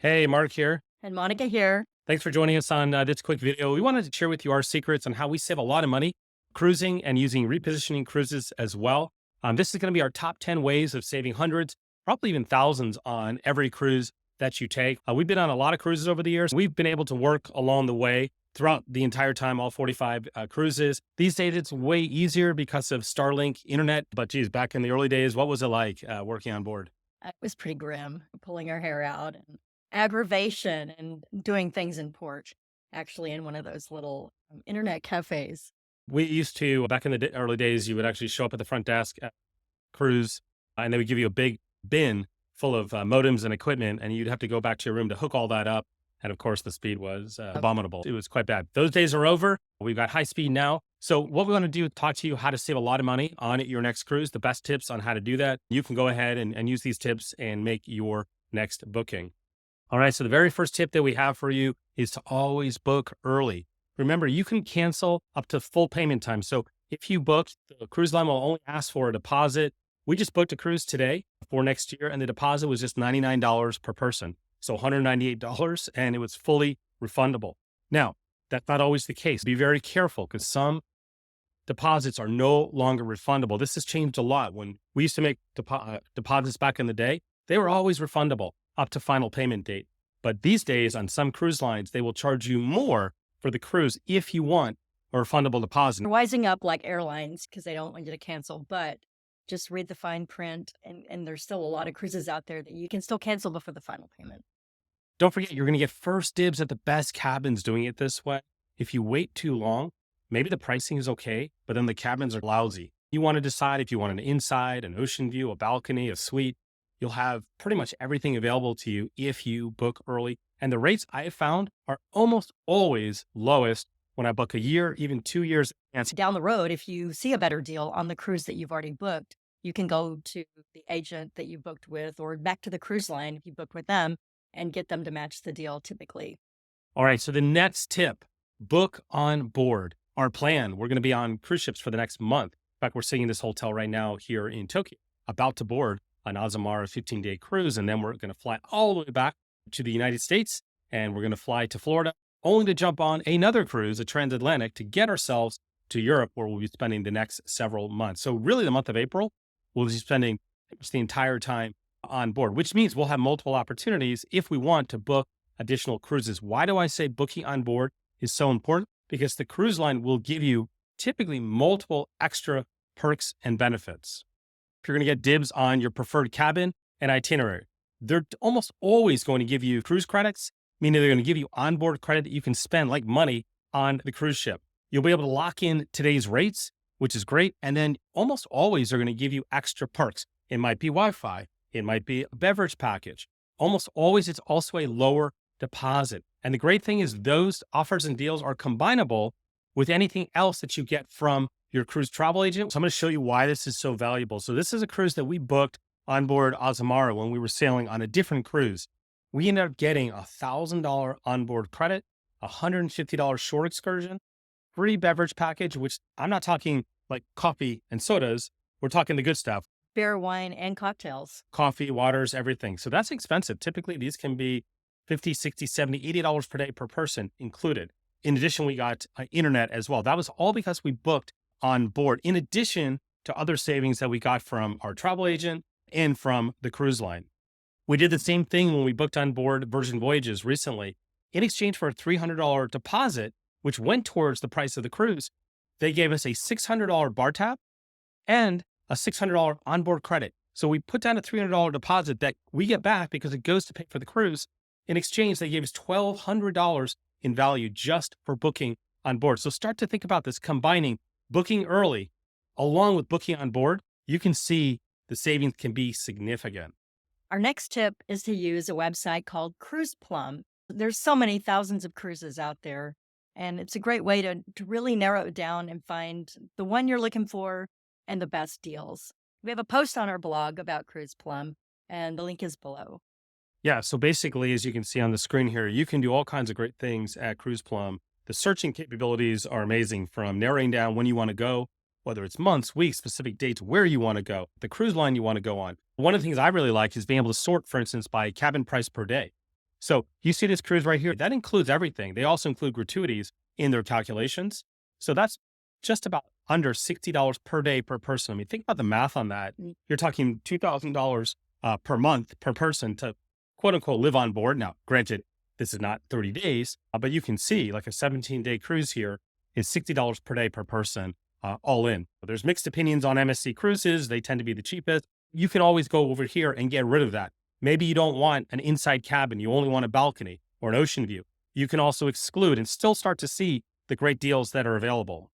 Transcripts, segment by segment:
Hey, Mark here. And Monica here. Thanks for joining us on this quick video. We wanted to share with you our secrets on how we save a lot of money cruising and using repositioning cruises as well. This is going to be our top 10 ways of saving hundreds, probably even thousands on every cruise that you take. We've been on a lot of cruises over the years. We've been able to work along the way throughout the entire time, all 45 cruises. These days, it's way easier because of Starlink internet. But geez, back in the early days, what was it like working on board? It was pretty grim, pulling our hair out and aggravation and doing things in port, actually in one of those little internet cafes. We used to, back in the early days, you would actually show up at the front desk at cruise and they would give you a big bin full of modems and equipment, and you'd have to go back to your room to hook all that up. And of course, the speed was abominable. It was quite bad. Those days are over. We've got high speed now. So what we want to do is talk to you how to save a lot of money on your next cruise, the best tips on how to do that. You can go ahead and use these tips and make your next booking. All right. So the very first tip that we have for you is to always book early. Remember, you can cancel up to full payment time. So if you booked, the cruise line will only ask for a deposit. We just booked a cruise today for next year, and the deposit was just $99 per person. So $198, and it was fully refundable. Now, that's not always the case. Be very careful because some deposits are no longer refundable. This has changed a lot. When we used to make deposits back in the day, they were always refundable up to final payment date. But these days on some cruise lines, they will charge you more for the cruise if you want a refundable deposit. They're wising up like airlines because they don't want you to cancel, but just read the fine print. And there's still a lot of cruises out there that you can still cancel before the final payment. Don't forget, you're going to get first dibs at the best cabins doing it this way. If you wait too long, maybe the pricing is okay, but then the cabins are lousy. You want to decide if you want an inside, an ocean view, a balcony, a suite. You'll have pretty much everything available to you if you book early. And the rates I have found are almost always lowest when I book a year, even 2 years. Down the road, if you see a better deal on the cruise that you've already booked, you can go to the agent that you booked with or back to the cruise line if you booked with them and get them to match the deal typically. All right. So the next tip, book on board. Our plan, we're going to be on cruise ships for the next month. In fact, we're staying in this hotel right now here in Tokyo, about to board an Azamara 15-day cruise. And then we're going to fly all the way back to the United States, and we're going to fly to Florida, only to jump on another cruise, a transatlantic, to get ourselves to Europe, where we'll be spending the next several months. So really the month of April, we'll be spending the entire time on board, which means we'll have multiple opportunities if we want to book additional cruises. Why do I say booking on board is so important? Because the cruise line will give you typically multiple extra perks and benefits. If you're going to get dibs on your preferred cabin and itinerary, they're almost always going to give you cruise credits, meaning they're going to give you onboard credit that you can spend like money on the cruise ship. You'll be able to lock in today's rates, which is great. And then almost always they're going to give you extra perks. It might be Wi-Fi. It might be a beverage package. Almost always it's also a lower deposit. And the great thing is those offers and deals are combinable with anything else that you get from your cruise travel agent. So I'm going to show you why this is so valuable. So this is a cruise that we booked on board Azamara when we were sailing on a different cruise. We ended up getting $1,000 onboard credit, $150 shore excursion, free beverage package, which I'm not talking like coffee and sodas. We're talking the good stuff. Beer, wine, and cocktails. Coffee, waters, everything. So that's expensive. Typically, these can be $50, $60, $70, $80 per day per person included. In addition, we got internet as well. That was all because we booked on board, in addition to other savings that we got from our travel agent and from the cruise line. We did the same thing when we booked on board Virgin Voyages recently. In exchange for a $300 deposit, which went towards the price of the cruise, they gave us a $600 bar tab and a $600 onboard credit. So we put down a $300 deposit that we get back because it goes to pay for the cruise. In exchange, they gave us $1,200 in value just for booking on board. So start to think about this, combining booking early along with booking on board. You can see the savings can be significant. Our next tip is to use a website called Cruise Plum. There's so many thousands of cruises out there, and it's a great way to really narrow it down and find the one you're looking for and the best deals. We have a post on our blog about Cruise Plum, and the link is below. Yeah, so basically, as you can see on the screen here, you can do all kinds of great things at Cruise Plum. The searching capabilities are amazing, from narrowing down when you want to go, whether it's months, weeks, specific dates, where you want to go, the cruise line you want to go on. One of the things I really like is being able to sort, for instance, by cabin price per day. So you see this cruise right here, that includes everything. They also include gratuities in their calculations. So that's just about under $60 per day per person. I mean, think about the math on that. You're talking $2,000 per month per person to quote unquote live on board. Now, granted, this is not 30 days, but you can see like a 17-day cruise here is $60 per day per person, all in. There's mixed opinions on MSC cruises. They tend to be the cheapest. You can always go over here and get rid of that. Maybe you don't want an inside cabin. You only want a balcony or an ocean view. You can also exclude and still start to see the great deals that are available.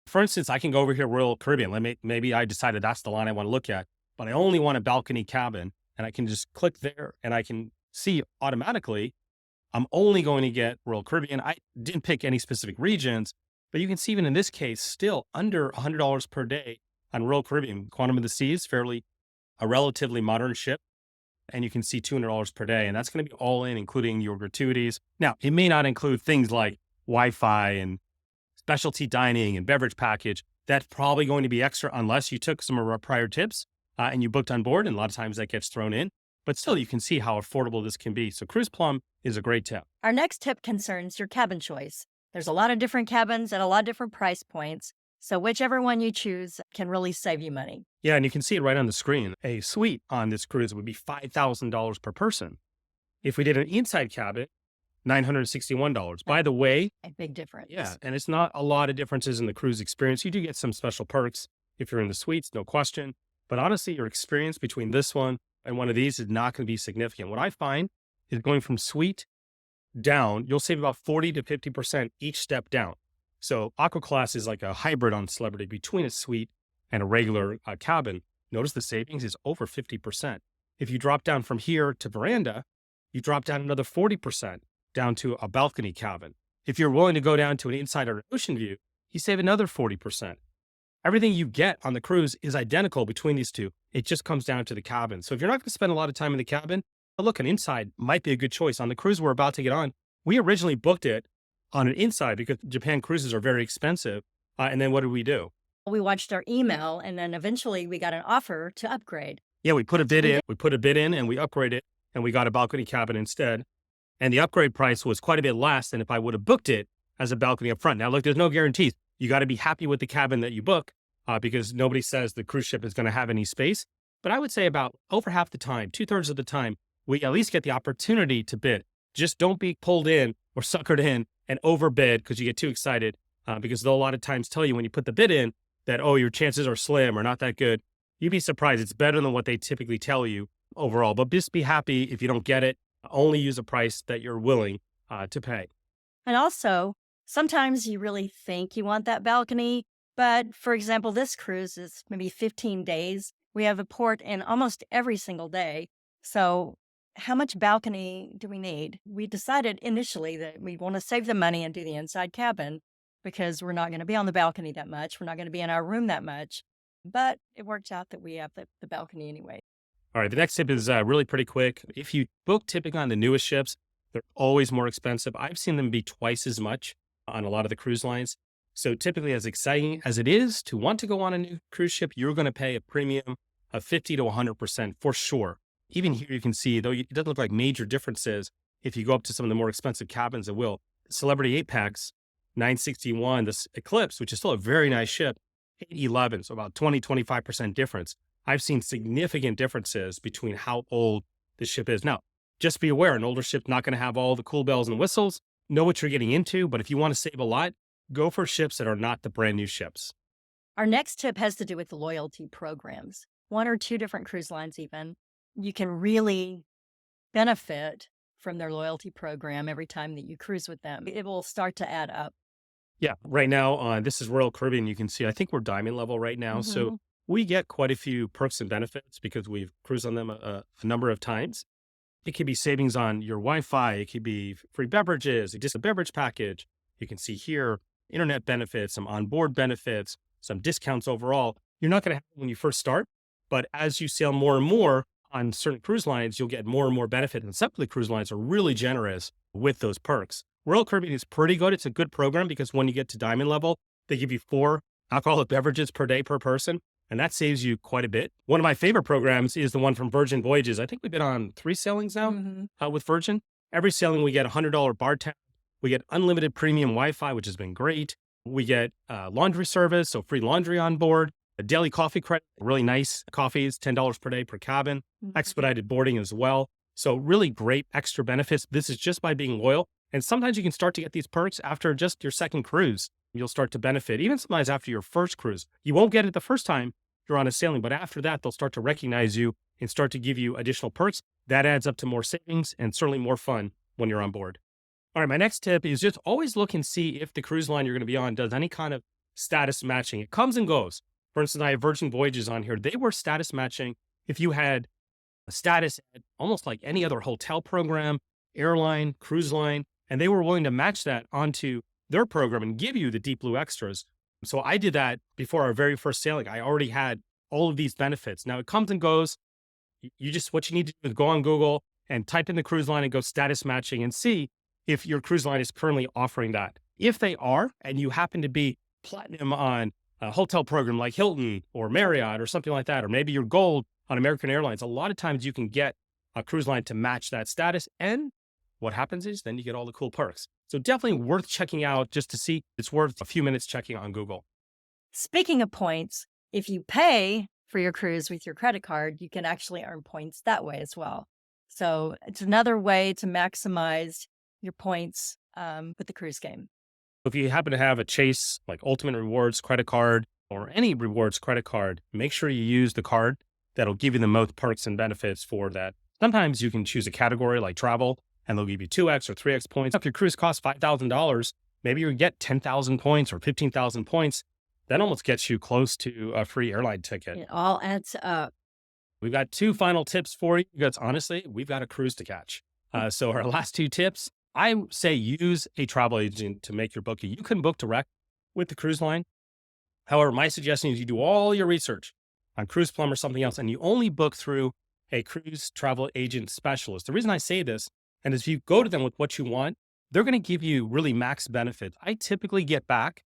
For instance, I can go over here, Royal Caribbean. Maybe I decided that's the line I want to look at, but I only want a balcony cabin, and I can just click there and I can see automatically I'm only going to get Royal Caribbean. I didn't pick any specific regions, but you can see even in this case, still under $100 per day on Royal Caribbean. Quantum of the Seas, a relatively modern ship. And you can see $200 per day. And that's going to be all in, including your gratuities. Now, it may not include things like Wi-Fi and specialty dining and beverage package. That's probably going to be extra unless you took some of our prior tips and you booked on board. And a lot of times that gets thrown in. But still, you can see how affordable this can be. So Cruise Plum is a great tip. Our next tip concerns your cabin choice. There's a lot of different cabins at a lot of different price points. So whichever one you choose can really save you money. Yeah, and you can see it right on the screen. A suite on this cruise would be $5,000 per person. If we did an inside cabin, $961. By the way, A big difference. yeah, and it's not a lot of differences in the cruise experience. You do get some special perks if you're in the suites, no question. But honestly, your experience between this one and one of these is not going to be significant. What I find is going from suite down, you'll save about 40 to 50% each step down. So Aqua Class is like a hybrid on Celebrity between a suite and a regular cabin. Notice the savings is over 50%. If you drop down from here to veranda, you drop down another 40% down to a balcony cabin. If you're willing to go down to an inside or an ocean view, you save another 40%. Everything you get on the cruise is identical between these two. It just comes down to the cabin. So if you're not going to spend a lot of time in the cabin, look, an inside might be a good choice. On the cruise we're about to get on, we originally booked it on an inside because Japan cruises are very expensive. And then what did we do? We watched our email and then eventually we got an offer to upgrade. Yeah, we put a bid in. We put a bid in and we upgraded and we got a balcony cabin instead. And the upgrade price was quite a bit less than if I would have booked it as a balcony up front. Now, look, there's no guarantees. You got to be happy with the cabin that you book because nobody says the cruise ship is going to have any space. But I would say about over half the time, 2/3 of the time, we at least get the opportunity to bid. Just don't be pulled in or suckered in and overbid because you get too excited because they'll a lot of times tell you when you put the bid in that, oh, your chances are slim or not that good. You'd be surprised. It's better than what they typically tell you overall. But just be happy if you don't get it. Only use a price that you're willing to pay. And also, sometimes you really think you want that balcony. But for example, this cruise is maybe 15 days. We have a port in almost every single day. So how much balcony do we need? We decided initially that we want to save the money and do the inside cabin because we're not going to be on the balcony that much. We're not going to be in our room that much. But it worked out that we have the balcony anyway. All right, the next tip is really pretty quick. If you book typically on the newest ships, they're always more expensive. I've seen them be twice as much on a lot of the cruise lines. So typically, as exciting as it is to want to go on a new cruise ship, you're going to pay a premium of 50 to 100% for sure. Even here, you can see, though it doesn't look like major differences. If you go up to some of the more expensive cabins, it will. Celebrity Apex, $961. This Eclipse, which is still a very nice ship, $811. So about 20, 25% difference. I've seen significant differences between how old the ship is. Now, just be aware, an older ship's not going to have all the cool bells and whistles. Know what you're getting into, but if you want to save a lot, go for ships that are not the brand new ships. Our next tip has to do with the loyalty programs. 1 or 2 different cruise lines even. You can really benefit from their loyalty program every time that you cruise with them. It will start to add up. Yeah, right now, this is Royal Caribbean. You can see, I think we're diamond level right now. So we get quite a few perks and benefits because we've cruised on them a number of times. It could be savings on your Wi-Fi. It could be free beverages, just a beverage package. You can see here, internet benefits, some onboard benefits, some discounts overall. You're not going to have it when you first start, but as you sail more and more on certain cruise lines, you'll get more and more benefit. And some of the cruise lines are really generous with those perks. Royal Caribbean is pretty good. It's a good program because when you get to diamond level, they give you 4 alcoholic beverages per day per person. And that saves you quite a bit. One of my favorite programs is the one from Virgin Voyages. I think we've been on 3 sailings now with Virgin. Every sailing, we get a $100 bar tab. We get unlimited premium Wi-Fi, which has been great. We get laundry service, so free laundry on board. A daily coffee credit, really nice coffees, $10 per day per cabin. Expedited boarding as well. So really great extra benefits. This is just by being loyal. And sometimes you can start to get these perks after just your second cruise. You'll start to benefit, even sometimes after your first cruise. You won't get it the first time you're on a sailing, but after that, they'll start to recognize you and start to give you additional perks. That adds up to more savings and certainly more fun when you're on board. All right, my next tip is just always look and see if the cruise line you're going to be on does any kind of status matching. It comes and goes. For instance, I have Virgin Voyages on here. They were status matching if you had a status at almost like any other hotel program, airline, cruise line, and they were willing to match that onto their program and give you the Deep Blue extras. So I did that before our very first sailing. I already had all of these benefits. Now it comes and goes. You just, what you need to do is go on Google and type in the cruise line and go status matching and see if your cruise line is currently offering that. If they are, and you happen to be platinum on a hotel program like Hilton or Marriott or something like that, or maybe you're gold on American Airlines, a lot of times you can get a cruise line to match that status. And what happens is then you get all the cool perks. So definitely worth checking out just to see. It's worth a few minutes checking on Google. Speaking of points, if you pay for your cruise with your credit card, you can actually earn points that way as well. So it's another way to maximize your points with the cruise game. If you happen to have a Chase, like Ultimate Rewards credit card or any rewards credit card, make sure you use the card that'll give you the most perks and benefits for that. Sometimes you can choose a category like travel and they'll give you 2x or 3x points. If your cruise costs $5,000, maybe you get 10,000 points or 15,000 points. That almost gets you close to a free airline ticket. It all adds up. We've got two final tips for you because honestly, we've got a cruise to catch. So our last two tips, I say use a travel agent to make your booking. You can book direct with the cruise line. However, my suggestion is you do all your research on Cruise Plum or something else, and you only book through a cruise travel agent specialist. The reason I say this, and if you go to them with what you want, they're going to give you really max benefits. I typically get back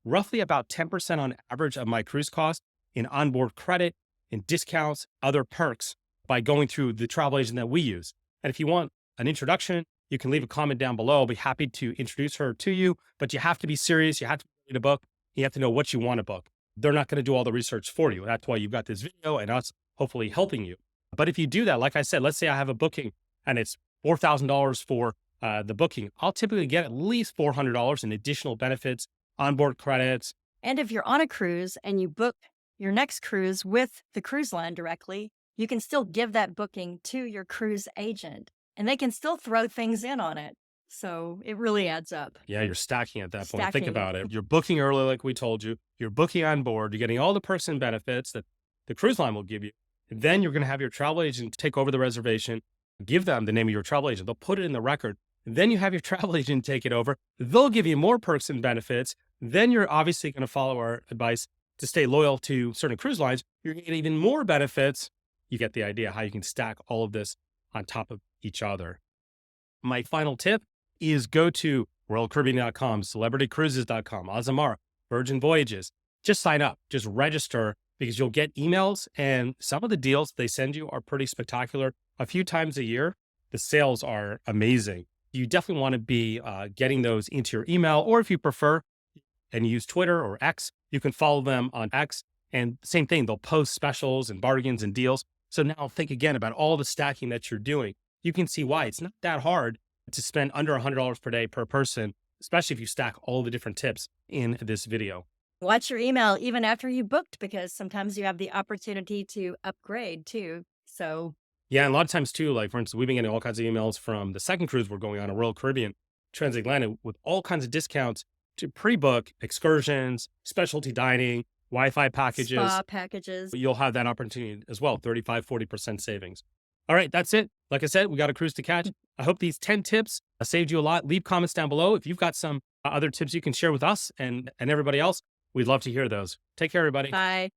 roughly about 10% on average of my cruise cost in onboard credit, in discounts, other perks by going through the travel agent that we use. And if you want an introduction, you can leave a comment down below. I'll be happy to introduce her to you, but you have to be serious. You have to be ready to book. You have to know what you want to book. They're not going to do all the research for you. That's why you've got this video and us hopefully helping you. But if you do that, like I said, let's say I have a booking and it's $4,000 for the booking. I'll typically get at least $400 in additional benefits, onboard credits. And if you're on a cruise and you book your next cruise with the cruise line directly, you can still give that booking to your cruise agent and they can still throw things in on it. So it really adds up. Yeah, you're stacking at that point. Think about it. You're booking early, like we told you. You're booking on board. You're getting all the perks and benefits that the cruise line will give you. And then you're going to have your travel agent take over the reservation, give them the name of your travel agent. They'll put it in the record. And then you have your travel agent take it over. They'll give you more perks and benefits. Then you're obviously going to follow our advice to stay loyal to certain cruise lines. You're going to get even more benefits. You get the idea how you can stack all of this on top of each other. My final tip is go to RoyalCaribbean.com, CelebrityCruises.com, Azamara, Virgin Voyages. Just sign up, just register because you'll get emails and some of the deals they send you are pretty spectacular. A few times a year, the sales are amazing. You definitely want to be getting those into your email, or if you prefer and use Twitter or X, you can follow them on X. And same thing, they'll post specials and bargains and deals. So now think again about all the stacking that you're doing. You can see why it's not that hard to spend under $100 per day per person, especially if you stack all the different tips in this video. Watch your email even after you booked because sometimes you have the opportunity to upgrade too. So yeah, and a lot of times too, like for instance, we've been getting all kinds of emails from the second cruise we're going on, a Royal Caribbean Transatlantic, with all kinds of discounts to pre-book excursions, specialty dining, Wi-Fi packages. Spa packages. You'll have that opportunity as well, 35, 40% savings. All right, that's it. Like I said, we got a cruise to catch. I hope these 10 tips saved you a lot. Leave comments down below. If you've got some other tips you can share with us and everybody else, we'd love to hear those. Take care, everybody. Bye.